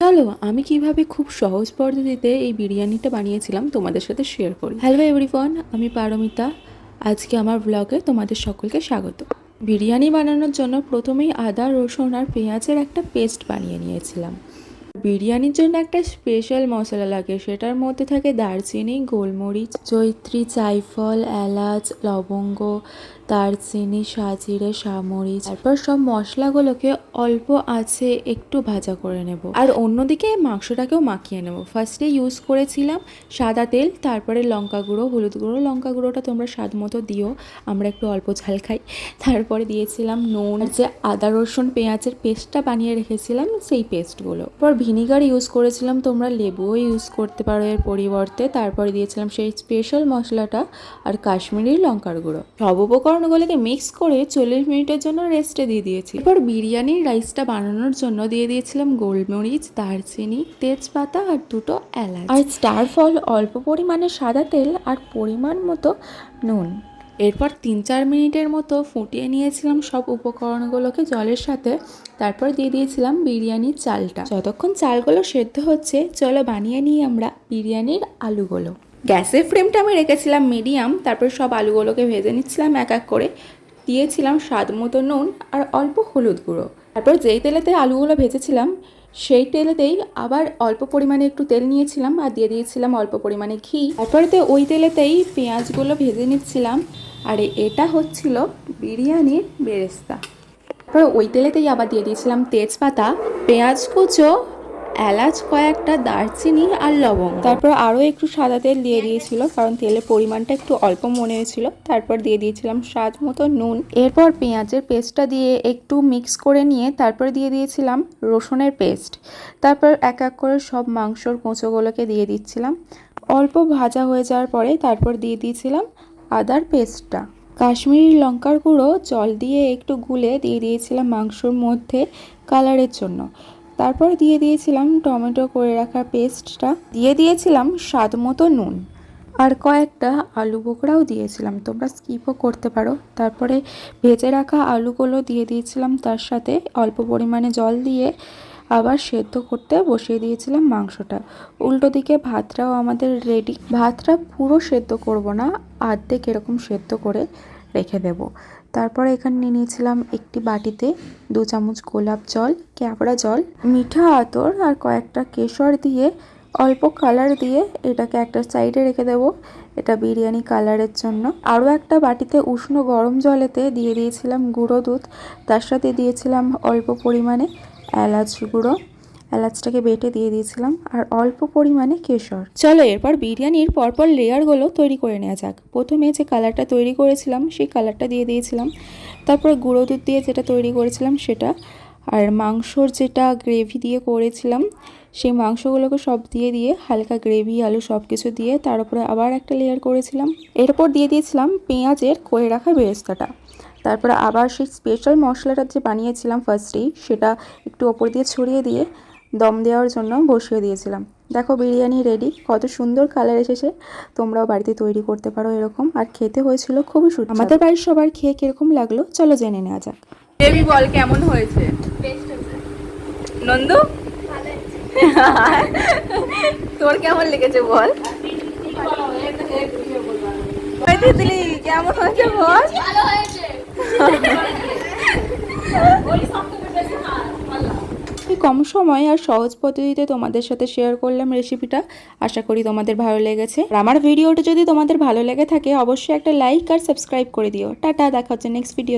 চলো আমি কিভাবে খুব সহজ পদ্ধতিতে এই বিরিয়ানিটা বানিয়েছিলাম তোমাদের সাথে শেয়ার করি। হ্যালো এভরিওয়ান, আমি পারমিতা। আজকে আমার ব্লগে তোমাদের সকলকে স্বাগত। বিরিয়ানি বানানোর জন্য প্রথমেই আদা, রসুন আর পেঁয়াজের একটা পেস্ট বানিয়ে নিয়েছিলাম। বিরিয়ানির জন্য একটা স্পেশাল মশলা লাগে, সেটার মধ্যে থাকে দারচিনি, গোলমরিচ, জয়িত্রী, জায়ফল, এলাচ, লবঙ্গ, দারচিনি, সাজিরে, সামরিচ। তারপর সব মশলাগুলোকে অল্প আঁচে একটু ভাজা করে নেব, আর অন্যদিকে মাংসটাকেও মাখিয়ে নেব। ফার্স্টে ইউজ করেছিলাম সাদা তেল, তারপরে লঙ্কা গুঁড়ো, হলুদ গুঁড়ো। লঙ্কা গুঁড়োটা তোমরা স্বাদ মতো দিও, আমরা একটু অল্প ঝাল খাই। তারপরে দিয়েছিলাম নুন, যে আদা রসুন পেঁয়াজের পেস্টটা বানিয়ে রেখেছিলাম সেই পেস্টগুলো। তারপর ভিনিগার ইউজ করেছিলাম, তোমরা লেবুও ইউজ করতে পারো এর পরিবর্তে। তারপরে দিয়েছিলাম সেই স্পেশাল মশলাটা আর কাশ্মীরি লঙ্কার গুঁড়ো। সব উপকরণগুলোকে মিক্স করে 40 মিনিটের জন্য রেস্টে দিয়ে দিয়েছি। এরপর বিরিয়ানির রাইসটা বানানোর জন্য দিয়ে দিয়েছিলাম গোলমরিচ, দারচিনি, তেজপাতা আর দুটো এলাচ, আর স্টার ফল, অল্প পরিমাণে সাদা তেল আর পরিমাণ মতো নুন। এরপর 3-4 মিনিটের মতো ফুটিয়ে নিয়েছিলাম সব উপকরণগুলোকে জলের সাথে। তারপর দিয়ে দিয়েছিলাম বিরিয়ানির চালটা। যতক্ষণ চালগুলো সেদ্ধ হচ্ছে, চলো বানিয়ে নিই আমরা বিরিয়ানির আলুগুলো। গ্যাসের ফ্লেমটা আমি রেখেছিলাম মিডিয়াম। তারপর সব আলুগুলোকে ভেজে নিচ্ছিলাম এক এক করে। দিয়েছিলাম স্বাদ মতো নুন আর অল্প হলুদ গুঁড়ো। তারপর যেই তেলেতে আলুগুলো ভেজেছিলাম সেই তেলেতেই আবার অল্প পরিমাণে একটু তেল নিয়েছিলাম আর দিয়ে দিয়েছিলাম অল্প পরিমাণে ঘি। তারপরে ওই তেলেতেই পেঁয়াজগুলো ভেজে নিচ্ছিলাম, আর এটা হচ্ছিল বিরিয়ানির বেরেস্তা। তারপর ওই তেলেতেই আবার দিয়ে দিয়েছিলাম তেজপাতা, পেঁয়াজ কুচো, এলাচ কয়েকটা, দারচিনি আর লবঙ্গ। তারপর আরও একটু সাদা তেল দিয়ে দিয়েছিল, কারণ তেলের পরিমাণটা একটু অল্প মনে হয়েছিল। তারপর দিয়ে দিয়েছিলাম স্বাদ মতো নুন। এরপর পেঁয়াজের পেস্টটা দিয়ে একটু মিক্স করে নিয়ে তারপর দিয়ে দিয়েছিলাম রসুনের পেস্ট। তারপর এক এক করে সব মাংসর কোঁচোগুলোকে দিয়ে দিচ্ছিলাম। অল্প ভাজা হয়ে যাওয়ার পরে তারপর দিয়ে দিয়েছিলাম আদার পেস্টটা। কাশ্মীরি লঙ্কার গুঁড়ো জল দিয়ে একটু গুলে দিয়ে দিয়েছিলাম মাংসর মধ্যে কালারের জন্য। তারপর দিয়ে দিয়েছিলাম টমেটো করে রাখা পেস্টটা, দিয়ে দিয়েছিলাম স্বাদ মতো নুন, আর কয়েকটা আলু বোখরাও দিয়েছিলাম, তোমরা স্কিপও করতে পারো। তারপরে ভেজে রাখা আলুগুলো দিয়ে দিয়েছিলাম, তার সাথে অল্প পরিমাণে জল দিয়ে আবার সেদ্ধ করতে বসিয়ে দিয়েছিলাম মাংসটা। উল্টো দিকে ভাতটাও আমাদের রেডি। ভাতটা পুরো সেদ্ধ করব না, অর্ধেক এরকম সেদ্ধ করে রেখে দেব। তারপরে এখানে নিয়ে নিয়েছিলাম একটি বাটিতে 2 চামচ গোলাপ জল, ক্যাবড়া জল, মিঠা আতর আর কয়েকটা কেশর দিয়ে অল্প কালার দিয়ে এটাকে একটা সাইডে রেখে দেব, এটা বিরিয়ানি কালারের জন্য। আরও একটা বাটিতে উষ্ণ গরম জলেতে দিয়ে দিয়েছিলাম গুঁড়ো দুধ, তার সাথে দিয়েছিলাম অল্প পরিমাণে এলাচ গুঁড়ো, এলাচটাকে বেটে দিয়ে দিয়েছিলাম, আর অল্প পরিমাণে কেশর। চলো এরপর বিরিয়ানির পরপর লেয়ারগুলো তৈরি করে নেওয়া যাক। প্রথমে যে কালারটা তৈরি করেছিলাম সেই কালারটা দিয়ে দিয়েছিলাম, তারপর গুঁড়ো দুধ দিয়ে যেটা তৈরি করেছিলাম সেটা, আর মাংসর যেটা গ্রেভি দিয়ে করেছিলাম সেই মাংসগুলোকে সব দিয়ে দিয়ে হালকা গ্রেভি আলু সব কিছু দিয়ে তার উপরে আবার একটা লেয়ার করেছিলাম। এরপর দিয়ে দিয়েছিলাম পেঁয়াজের করে রাখা বেরেস্তাটা। তারপরে আবার সেই স্পেশাল মশলাটা যে বানিয়েছিলাম ফার্স্টেই, সেটা একটু ওপর দিয়ে ছড়িয়ে দিয়ে দম দেওয়ার জন্য বসিয়ে দিয়েছিলাম। দেখো বিরিয়ানি রেডি, কত সুন্দর কালার এসেছে। তোমরাও বাড়িতে তৈরি করতে পারো এরকম, আর খেতে হয়েছিল খুবই সুন্দর। আমাদের বাড়ির সবার খেয়ে কিরকম লাগলো চলো জেনে নেওয়া যাক। দেবী বল কেমন হয়েছে? নন্দু তোর কেমন লেগেছে বল? দিদি কেমন হয়েছে বল? কম সময় আর সহজ পদ্ধতিতে তোমাদের সাথে শেয়ার করলাম রেসিপিটা। আশা করি তোমাদের ভালো লেগেছে। আর আমার ভিডিওটা যদি তোমাদের ভালো লেগে থাকে অবশ্যই একটা লাইক আর সাবস্ক্রাইব করে দিও। টাটা, দেখা হচ্ছে নেক্সট ভিডিও।